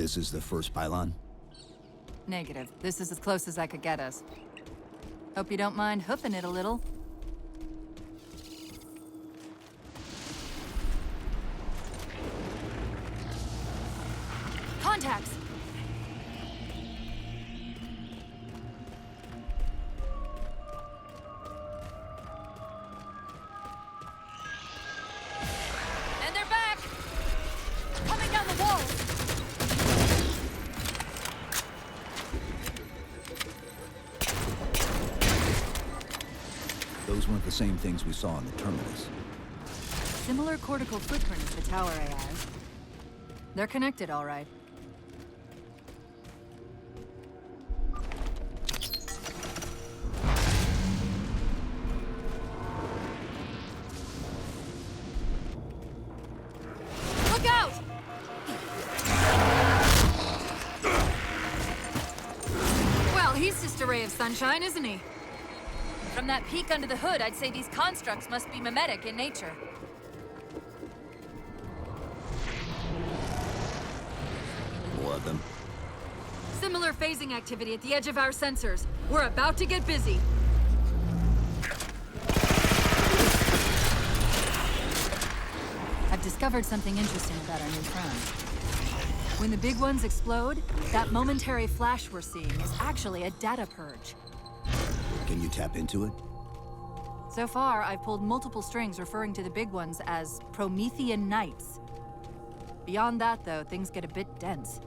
This is the first pylon? Negative. This is as close as I could get us. Hope you don't mind hoofing it a little. Contacts! And they're back! Coming down the wall! Those weren't the same things we saw in the terminus. Similar cortical footprint as the tower AIs. They're connected, all right. Look out! Well, he's just a ray of sunshine, isn't he? From that peek under the hood, I'd say these constructs must be mimetic in nature. More of them. Similar phasing activity at the edge of our sensors. We're about to get busy. I've discovered something interesting about our new friends. When the big ones explode, that momentary flash we're seeing is actually a data purge. Can you tap into it? So far, I've pulled multiple strings referring to the big ones as Promethean Knights. Beyond that, though, things get a bit dense.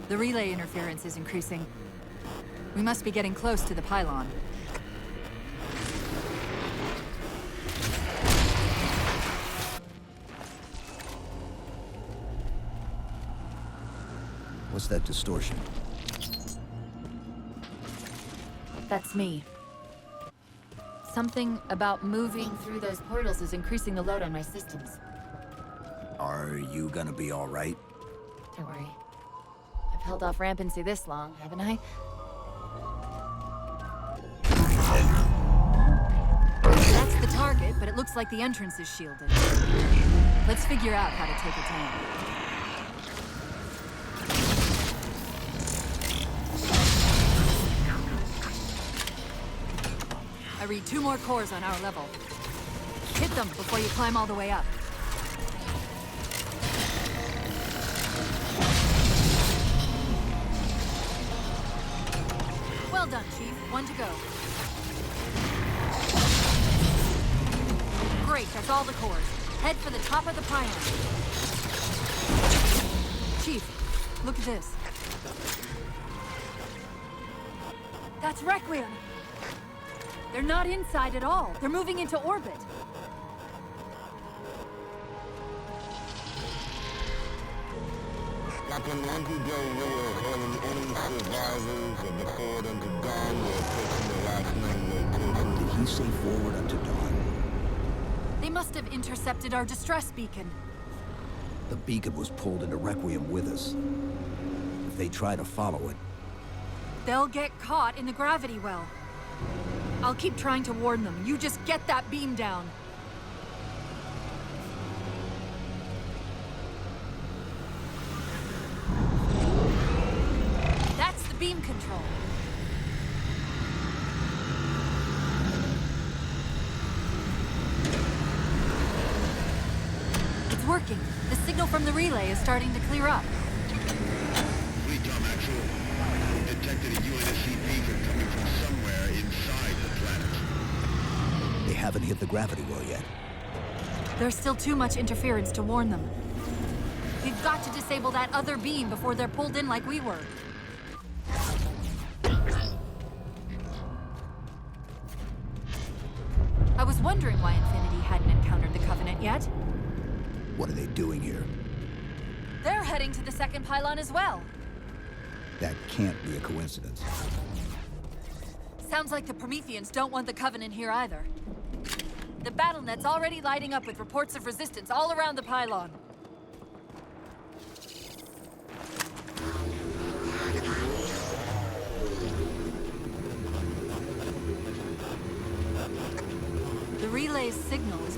The relay interference is increasing. We must be getting close to the pylon. What's that distortion? That's me. Something about moving through those portals is increasing the load on my systems. Are you gonna be all right? Don't worry. I've held off rampancy this long, haven't I? That's the target, but it looks like the entrance is shielded. Let's figure out how to take it down. I read 2 more cores on our level. Hit them before you climb all the way up. Well done, Chief. 1 to go. Great, that's all the cores. Head for the top of the pylon. Chief, look at this. That's Requiem! They're not inside at all. They're moving into orbit. Captain Monty Del Rio hailing any survivors of the Forward Unto Dawn were approaching the last known location. Did he say forward unto dawn? They must have intercepted our distress beacon. The beacon was pulled into Requiem with us. If they try to follow it... They'll get caught in the gravity well. I'll keep trying to warn them. You just get that beam down. That's the beam control. It's working. The signal from the relay is starting to clear up. Fleet Tom Actual. We detected a UNSC beacon coming from somewhere inside the planet. They haven't hit the gravity well yet. There's still too much interference to warn them. We've got to disable that other beam before they're pulled in like we were. I was wondering why Infinity hadn't encountered the Covenant yet. What are they doing here? They're heading to the second pylon as well. That can't be a coincidence. Sounds like the Prometheans don't want the Covenant here either. The BattleNet's already lighting up with reports of resistance all around the pylon. The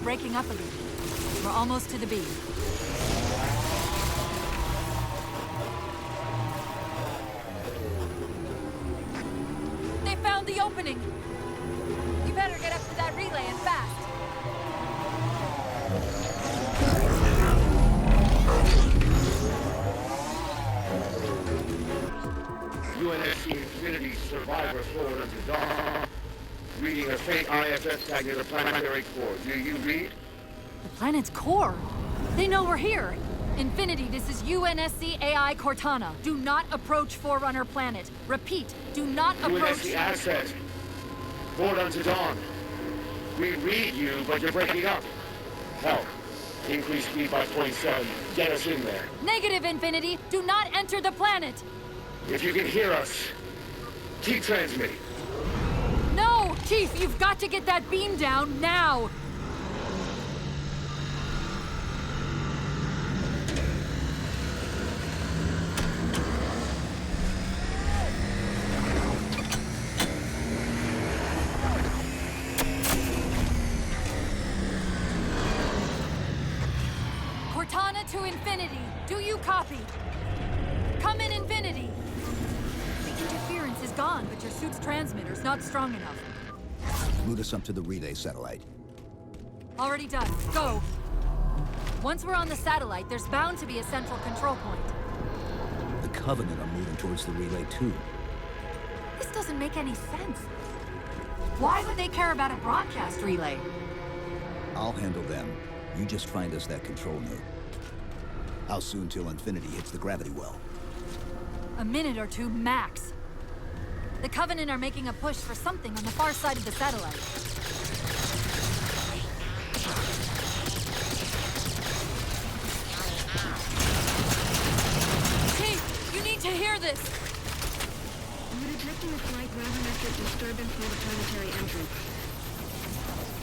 breaking up a bit. We're almost to the B. They found the opening! You better get up to that relay and fast! UNSC Infinity survivor forward unto dawn. Reading a faint ISS tag near the planetary core. Do you read? The planet's core? They know we're here! Infinity, this is UNSC AI Cortana. Do not approach Forerunner planet. Repeat, do not approach... UNSC asset. Forward unto dawn. We read you, but you're breaking up. Help. Increase speed by 0.7. Get us in there. Negative, Infinity! Do not enter the planet! If you can hear us, keep transmitting. No! Chief, you've got to get that beam down now! Cortana to Infinity. Do you copy? Come in, Infinity. The interference is gone, but your suit's transmitter's not strong enough. Route us up to the relay satellite. Already done. Go. Once we're on the satellite, there's bound to be a central control point. The Covenant are moving towards the relay too. This doesn't make any sense. Why would they care about a broadcast relay? I'll handle them. You just find us that control node. How soon till Infinity hits the gravity well? A minute or two, max. The Covenant are making a push for something on the far side of the satellite. Chief, you need to hear this! We're detecting a slight gravimetric disturbance near the planetary entrance.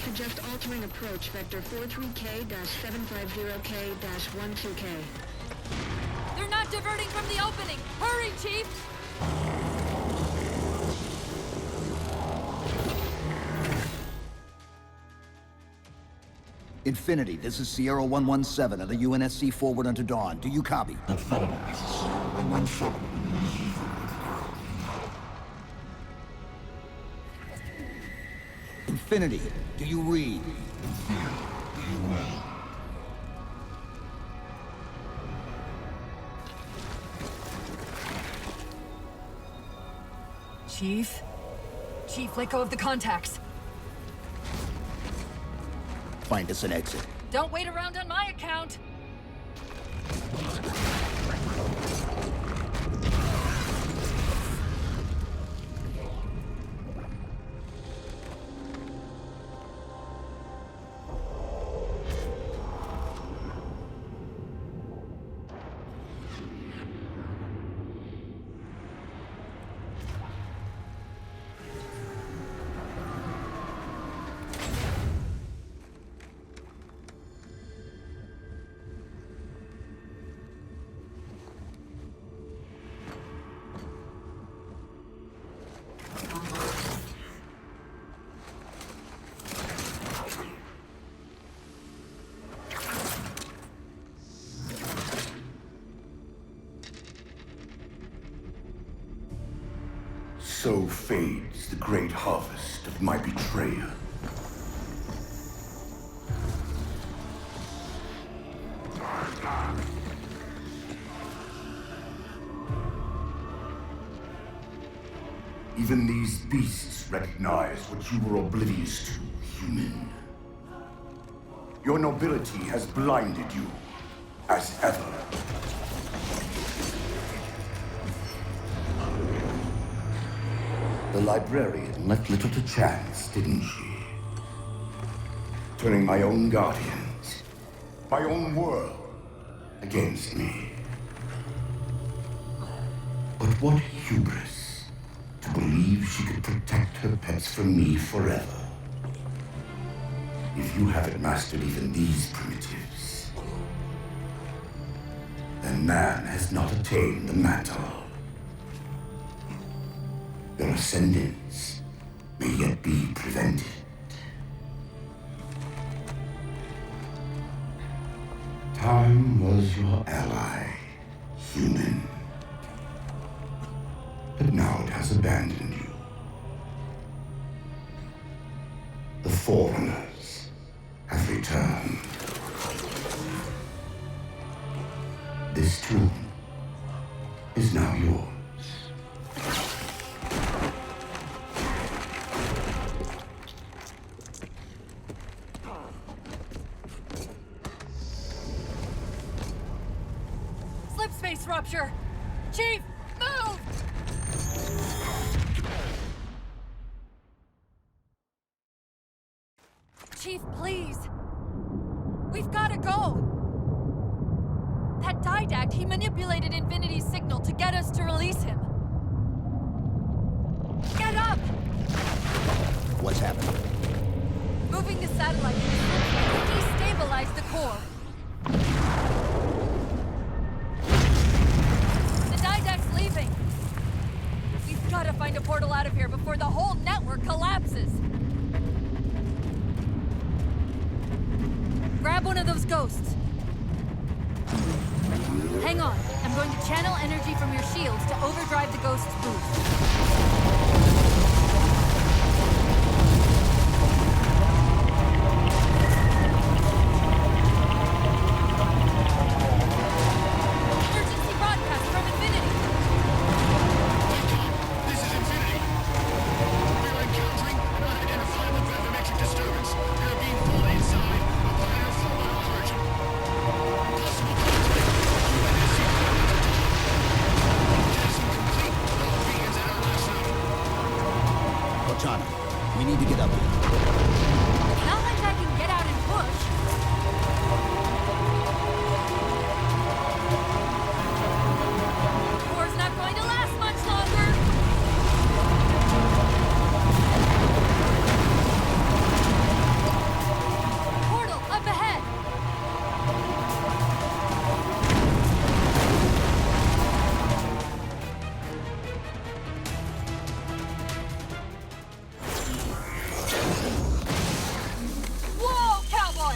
Suggest altering approach vector 43K-750K-12K. They're not diverting from the opening! Hurry, Chief! Infinity, this is Sierra 117 of the UNSC forward unto dawn. Do you copy? Infinity, do you read? Chief? Chief, let go of the contacts. Find us an exit. Don't wait around on my account! So fades the great harvest of my betrayal. Even these beasts recognize what you were oblivious to, human. Your nobility has blinded you, as ever. The librarian left little to chance, didn't she? Turning my own guardians, my own world, against me. But what hubris to believe she could protect her pets from me forever. If you haven't mastered even these primitives, then man has not attained the mantle. Your ascendance may yet be prevented. time was your ally, human. But now it has abandoned you. The Forerunners have returned. This tomb is now yours. Slip space rupture! Chief, move! Chief, please! We've gotta go! That Didact, he manipulated Infinity's signal to get us to release him. Get up! What's happening? Moving the satellite to destabilize the core. The Didact's leaving. We've gotta find a portal out of here before the whole network collapses. Grab one of those ghosts. Hang on. I'm going to channel energy from your shields to overdrive the ghost's boost. Emergency broadcast from Infinity. This is Infinity. We are encountering an unidentifiable gravimetric disturbance and are being pulled inside a planet of forward origin. Possible contact. UNSC complete. All beacons at our last note. Cortana, we need to get up here. Not like I can get out and push. War's not going to last much longer. Portal up ahead. Whoa, cowboy!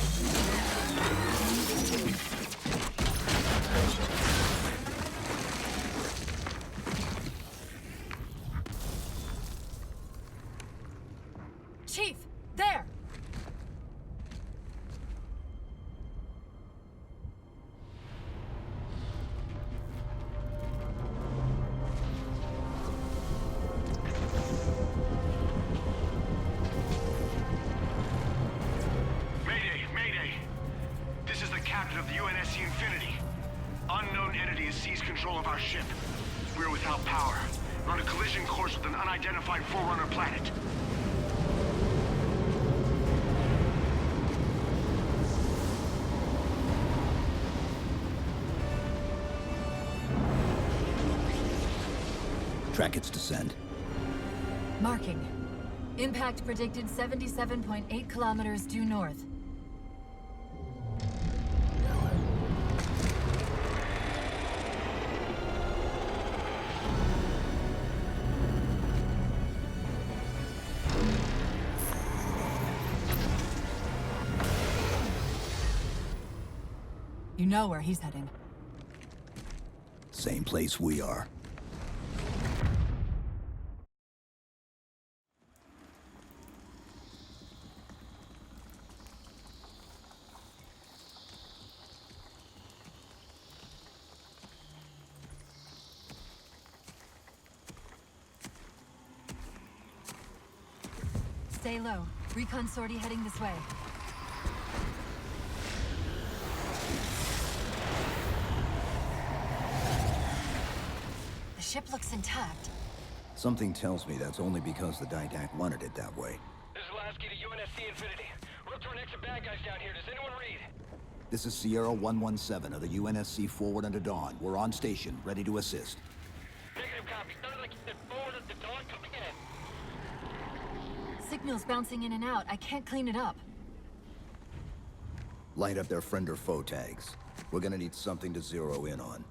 Chief, there! Mayday, Mayday! This is the captain of the UNSC Infinity. Unknown entity has seized control of our ship. We're without power. We're on a collision course with an unidentified Forerunner planet. Track its descent. Marking. Impact predicted 77.8 kilometers due north. You know where he's heading. Same place we are. Stay low. Recon sortie heading this way. The ship looks intact. Something tells me that's only because the Didact wanted it that way. This is Lasky to UNSC Infinity. We're up to our next of bad guys down here. Does anyone read? This is Sierra 117 of the UNSC Forward Under Dawn. We're on station, ready to assist. Negative copy. Sounded like you said forward at the dawn coming in. Signal's bouncing in and out. I can't clean it up. Light up their friend or foe tags. We're gonna need something to zero in on.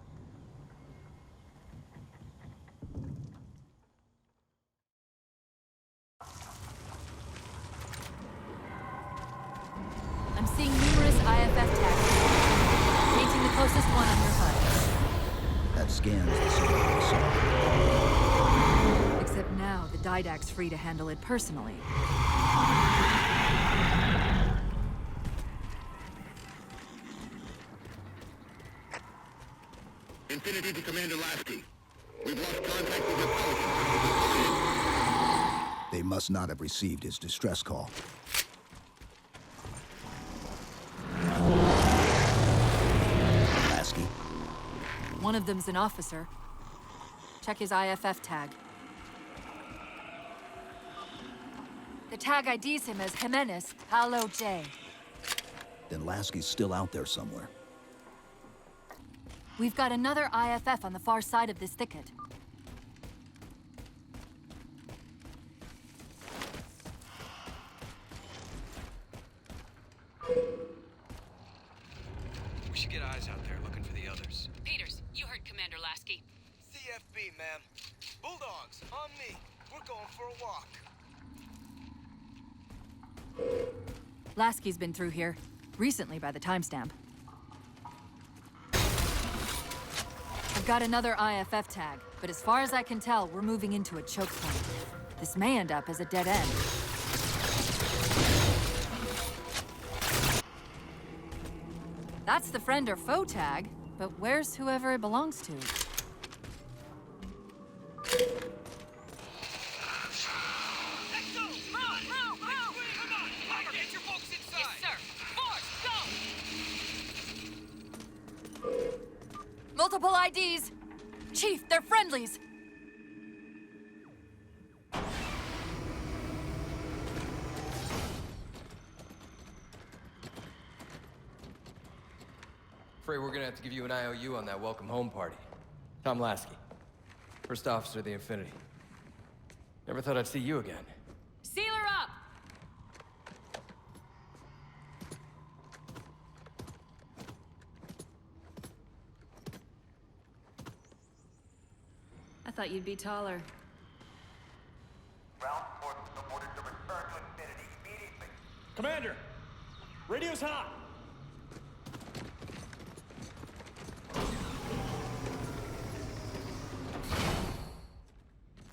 I'm seeing numerous IFF tags. Rydak's free to handle it personally. Infinity to Commander Lasky. We've lost contact with your Pelican. They must not have received his distress call. Lasky? One of them's an officer. Check his IFF tag. The tag IDs him as Jimenez, Halo J. Then Lasky's still out there somewhere. We've got another IFF on the far side of this thicket. We should get eyes out there looking for the others. Peters, you heard Commander Lasky. CFB, ma'am. Bulldogs, on me. We're going for a walk. Lasky's been through here, recently by the timestamp. I've got another IFF tag, but as far as I can tell, we're moving into a choke point. This may end up as a dead end. That's the friend or foe tag, but where's whoever it belongs to? Let's go! Move! Move! Come on! Palmer, get your folks inside! Yes, sir. Force, go! Multiple IDs! Chief, they're friendlies! Afraid we're gonna have to give you an IOU on that welcome home party. Tom Lasky, first officer of the Infinity. Never thought I'd see you again. Seal her up! I thought you'd be taller. Ground forces have ordered to return to Infinity immediately. Commander! Radio's hot!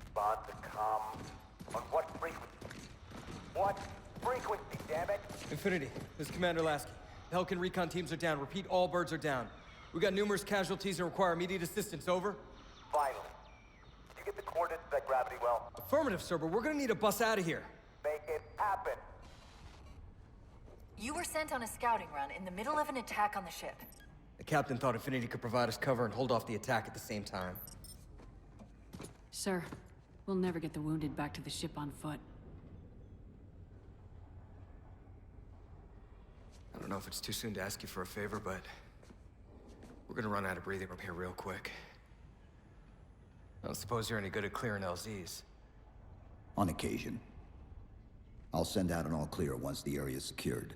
Respond to comm. On what frequency? What frequency, damn it? Infinity, this is Commander Lasky. The Helkin recon teams are down. Repeat, all birds are down. We got numerous casualties and require immediate assistance, over. Vital. Did you get the coordinates of that gravity well? Affirmative, sir, but we're gonna need a bus out of here. Make it happen. You were sent on a scouting run in the middle of an attack on the ship. The captain thought Infinity could provide us cover and hold off the attack at the same time. Sir, we'll never get the wounded back to the ship on foot. I don't know if it's too soon to ask you for a favor, but we're gonna run out of breathing room here real quick. I don't suppose you're any good at clearing LZs. On occasion. I'll send out an all clear once the area is secured.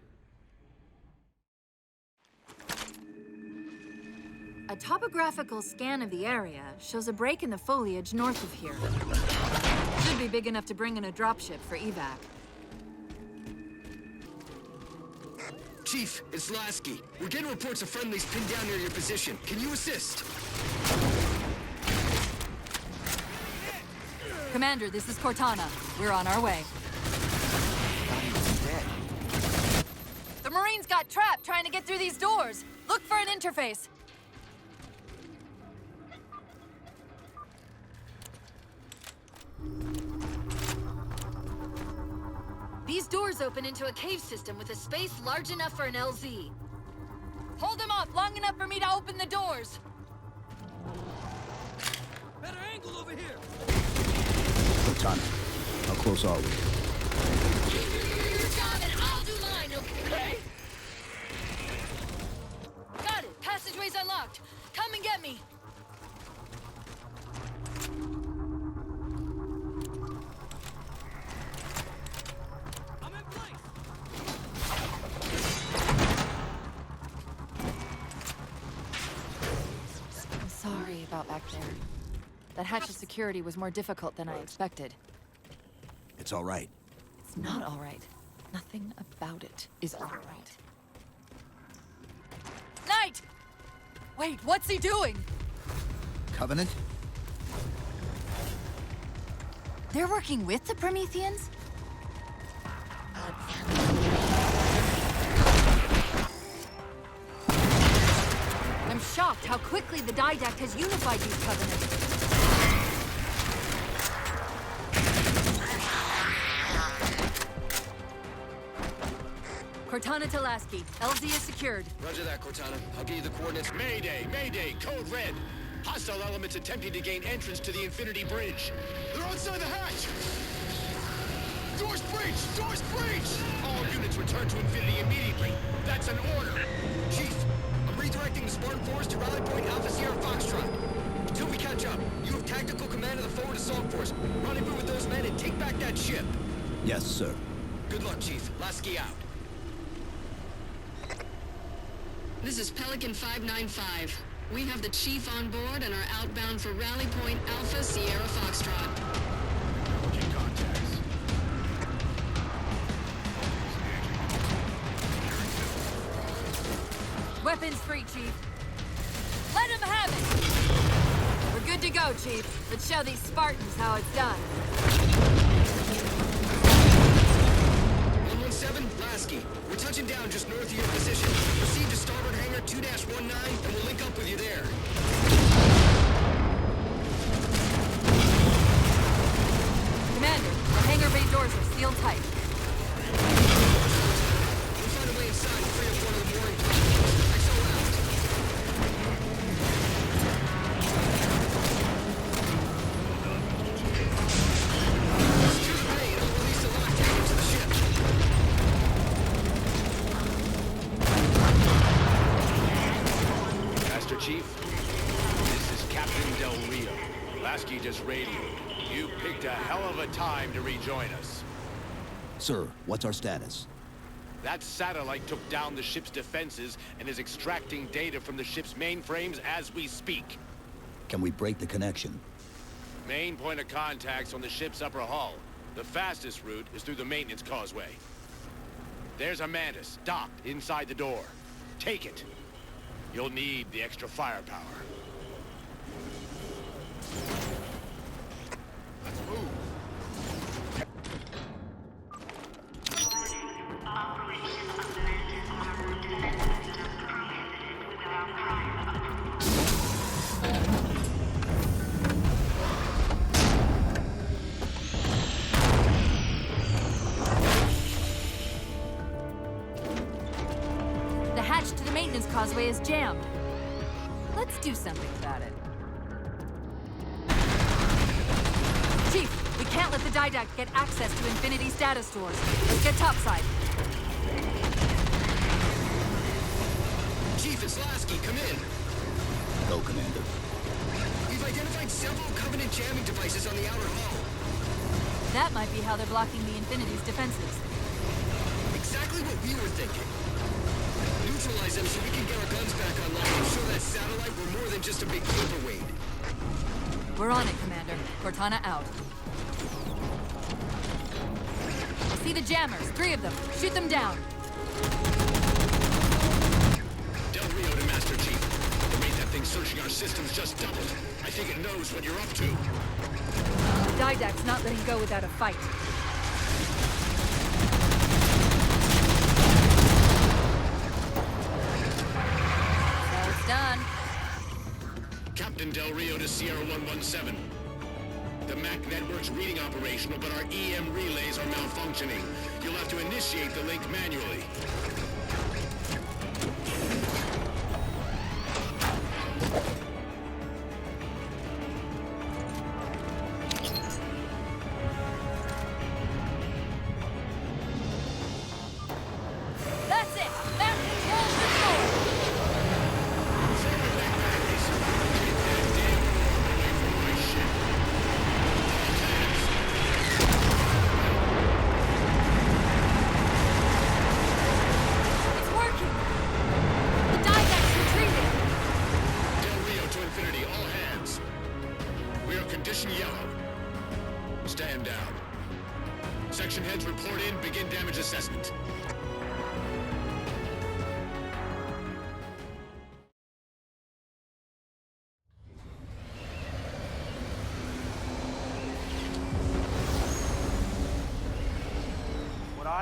A topographical scan of the area shows a break in the foliage north of here. Should be big enough to bring in a dropship for evac. Chief, it's Lasky. We're getting reports of friendlies pinned down near your position. Can you assist? Commander, this is Cortana. We're on our way. The Marines got trapped trying to get through these doors. Look for an interface. These doors open into a cave system with a space large enough for an LZ. Hold them off long enough for me to open the doors. Better angle over here! Cortana, how close are we? Your job and I'll do mine, okay? Got it. Passageway's unlocked. Come and get me. I'm in place! I'm sorry about back there. That hatch of security was more difficult than I expected. It's all right. It's not all right. Nothing about it is all right. Knight! Wait, what's he doing? Covenant? They're working with the Prometheans? I'm shocked how quickly the Didact has unified these Covenants. Cortana to Lasky. LZ is secured. Roger that, Cortana. I'll give you the coordinates. Mayday! Mayday! Code Red! Hostile elements attempting to gain entrance to the Infinity Bridge. They're outside the hatch! Doors breached! Doors breached! All units return to Infinity immediately. That's an order. Chief, I'm redirecting the Spartan Force to Rally Point Alpha Sierra Foxtrot. Until we catch up, you have tactical command of the forward assault force. Rendezvous with those men and take back that ship. Yes, sir. Good luck, Chief. Lasky out. This is Pelican 595. We have the Chief on board and are outbound for Rally Point Alpha Sierra Foxtrot. Approaching contacts. Weapons free, Chief. Let him have it! We're good to go, Chief. Let's show these Spartans how it's done. 117, Lasky. We're touching down just north of your position. Proceed to starboard hangar 2-19, and we'll link up with you there. Commander, the hangar bay doors are sealed tight. We'll find a way inside and free up one of the mooring platforms. XO out. Secure the bay and I'll release the lock tank into the ship. Master Chief, this is Captain Del Rio. Lasky just radioed. You picked a hell of a time to rejoin us. Sir, what's our status? That satellite took down the ship's defenses and is extracting data from the ship's mainframes as we speak. Can we break the connection? Main point of contact's on the ship's upper hull. The fastest route is through the maintenance causeway. There's a Mantis docked inside the door. Take it. You'll need the extra firepower. Let's move. The hatch to the maintenance causeway is jammed. Let's do something about it. Chief, we can't let the Didact get access to Infinity status stores. Let's get topside. Chief, it's Lasky. Come in. Go, Commander. We've identified several Covenant jamming devices on the outer hull. That might be how they're blocking the Infinity's defenses. Exactly what we were thinking. Neutralize them so we can get our guns back online and show that satellite we're more than just a big paperweight. We're on it, Commander. Cortana out. I see the jammers. 3 of them. Shoot them down. Del Rio to Master Chief. The rate that thing's searching our systems just doubled. I think it knows what you're up to. The Didact's not letting go without a fight. So it's done. Captain Del Rio to Sierra 117. The MAC network's reading operational, but our EM relays are malfunctioning. You'll have to initiate the link manually. That's it! That controls the door! It's working! The Didact's retreating! Del Rio to Infinity, all hands. We are condition yellow. Stand down. Section heads report in, begin damage assessment.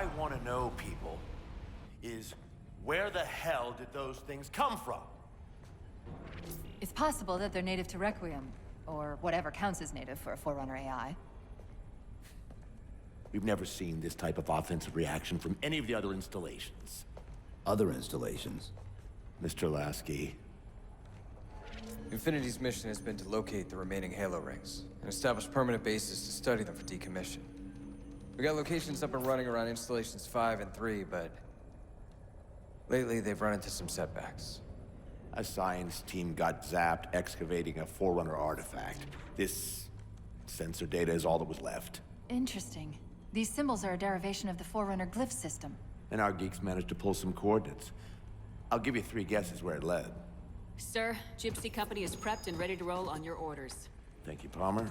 I want to know, people, is where the hell did those things come from? It's possible that they're native to Requiem, or whatever counts as native for a Forerunner AI. We've never seen this type of offensive reaction from any of the other installations. Other installations? Mr. Lasky. Infinity's mission has been to locate the remaining Halo rings, and establish permanent bases to study them for decommission. We got locations up and running around installations 5 and 3, but lately they've run into some setbacks. A science team got zapped excavating a Forerunner artifact. This sensor data is all that was left. Interesting. These symbols are a derivation of the Forerunner glyph system. And our geeks managed to pull some coordinates. I'll give you 3 guesses where it led. Sir, Gypsy Company is prepped and ready to roll on your orders. Thank you, Palmer.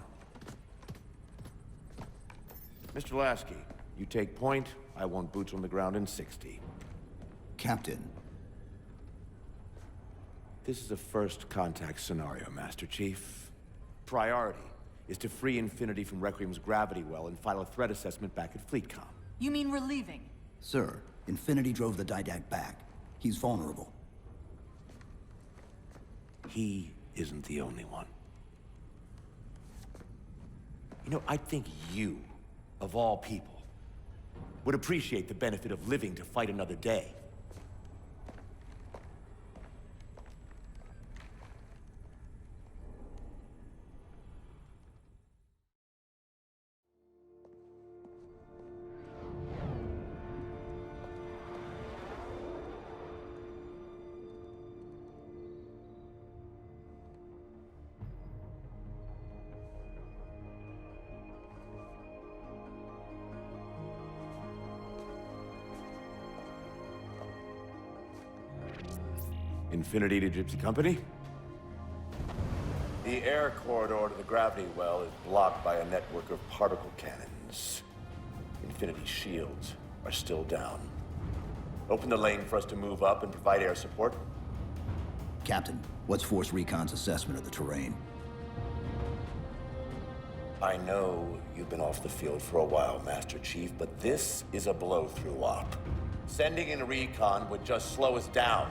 Mr. Lasky, you take point. I want boots on the ground in 60. Captain. This is a first contact scenario, Master Chief. Priority is to free Infinity from Requiem's gravity well and file a threat assessment back at FleetCom. You mean we're leaving? Sir, Infinity drove the Didact back. He's vulnerable. He isn't the only one. You know, I think you, of all people, would appreciate the benefit of living to fight another day. Infinity to Gypsy Company? The air corridor to the gravity well is blocked by a network of particle cannons. Infinity's shields are still down. Open the lane for us to move up and provide air support. Captain, what's Force Recon's assessment of the terrain? I know you've been off the field for a while, Master Chief, but this is a blow-through op. Sending in recon would just slow us down.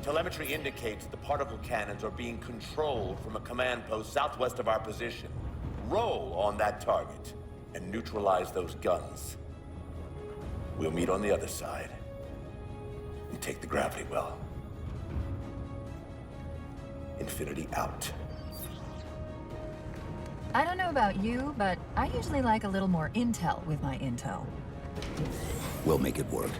Telemetry indicates the particle cannons are being controlled from a command post southwest of our position. Roll on that target and neutralize those guns. We'll meet on the other side and take the gravity well. Infinity out. I don't know about you, but I usually like a little more intel with my intel. We'll make it work.